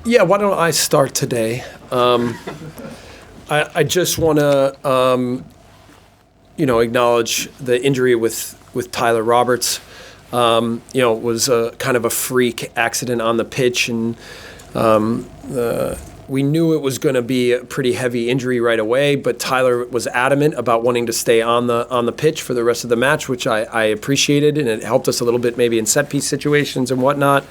Yeah, why don't I start today? I just want to, acknowledge the injury with Tyler Roberts. It was a kind of a freak accident on the pitch, and we knew it was going to be a pretty heavy injury right away. But Tyler was adamant about wanting to stay on the pitch for the rest of the match, which I appreciated, and it helped us a little bit maybe in set piece situations and whatnot.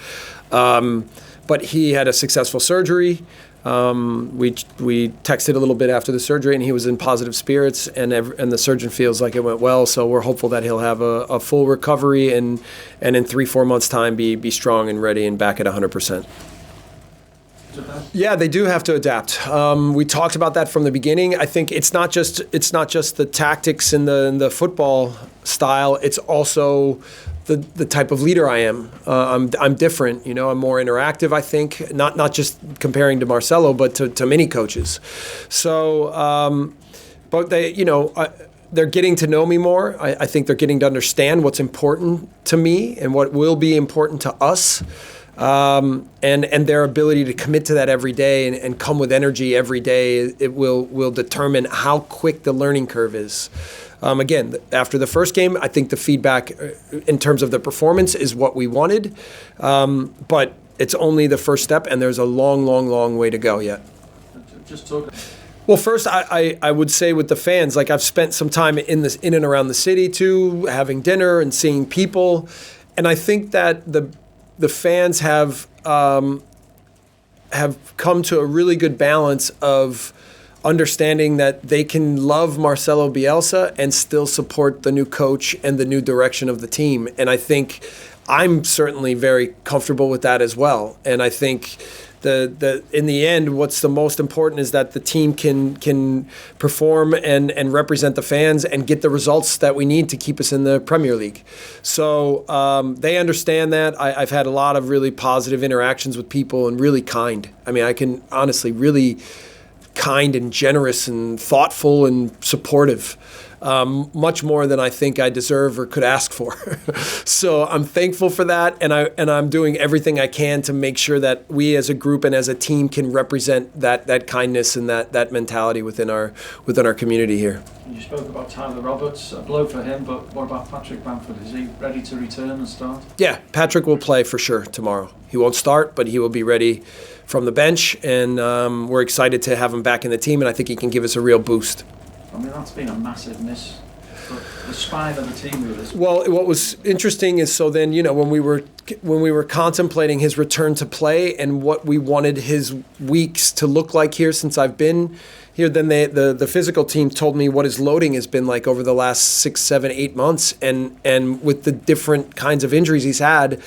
But he had a successful surgery. We texted a little bit after the surgery, and he was in positive spirits, and the surgeon feels like it went well. So we're hopeful that he'll have a full recovery and in 3-4 months' time be strong and ready and back at 100%. Yeah, they do have to adapt. We talked about that from the beginning. I think it's not just the tactics and the football style. It's also the type of leader I am. I'm different. I'm more interactive, I think, not just comparing to Marcelo, but to many coaches. So, but they're getting to know me more. I think they're getting to understand what's important to me and what will be important to us. And their ability to commit to that every day and come with energy every day, it will determine how quick the learning curve is. Again, after the first game, I think the feedback in terms of the performance is what we wanted, but it's only the first step, and there's a long, long, long way to go yet. Just talk. Well, first, I would say with the fans, like I've spent some time in and around the city too, having dinner and seeing people, and I think that the fans have come to a really good balance of understanding that they can love Marcelo Bielsa and still support the new coach and the new direction of the team. And I think I'm certainly very comfortable with that as well. And I think in the end, what's the most important is that the team can perform and represent the fans and get the results that we need to keep us in the Premier League. So they understand that. I've had a lot of really positive interactions with people and really kind. I mean, I can honestly really kind and generous and thoughtful and supportive, much more than I think I deserve or could ask for. So I'm thankful for that, and I'm doing everything I can to make sure that we as a group and as a team can represent that kindness and that mentality within our community here. You spoke about Tyler Roberts, a blow for him, but what about Patrick Bamford? Is he ready to return and start? Yeah, Patrick will play for sure tomorrow. He won't start, but he will be ready from the bench, and we're excited to have him back in the team, and I think he can give us a real boost. I mean, that's been a massive miss for the spine of the team. Well, what was interesting is when we were contemplating his return to play and what we wanted his weeks to look like here since I've been here, then the physical team told me what his loading has been like over the last 6, 7, 8 months, and with the different kinds of injuries he's had,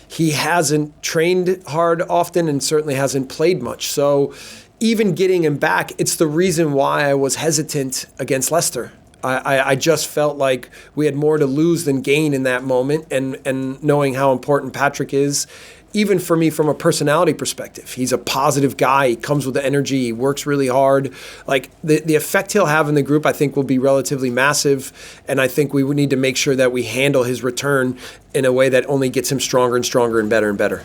he hasn't trained hard often and certainly hasn't played much. So even getting him back, it's the reason why I was hesitant against Leicester. I just felt like we had more to lose than gain in that moment, and knowing how important Patrick is, even for me from a personality perspective. He's a positive guy. He comes with the energy. He works really hard. Like the effect he'll have in the group, I think, will be relatively massive, and I think we would need to make sure that we handle his return in a way that only gets him stronger and stronger and better and better.